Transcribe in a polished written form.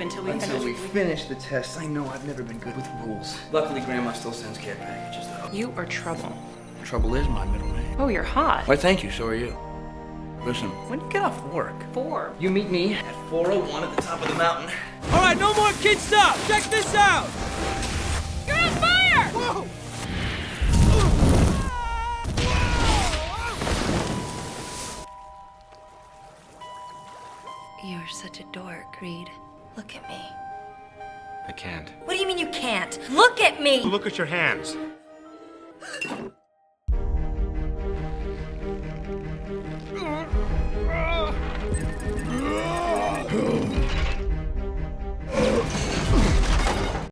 until we Until we finish. finish the test. I know I've never been good with rules. Luckily, Grandma still sends care packages, though. You are trouble. Trouble is my middle name. Oh, you're hot. Why, thank you. So are you. Listen, when do you get off work? 4. You meet me at 4:01 at the top of the mountain. All right, no more kid stuff. Check this out. You're on fire! Whoa! You're such a dork, Reed. Look at me. I can't. What do you mean you can't? Look at me! Look at your hands.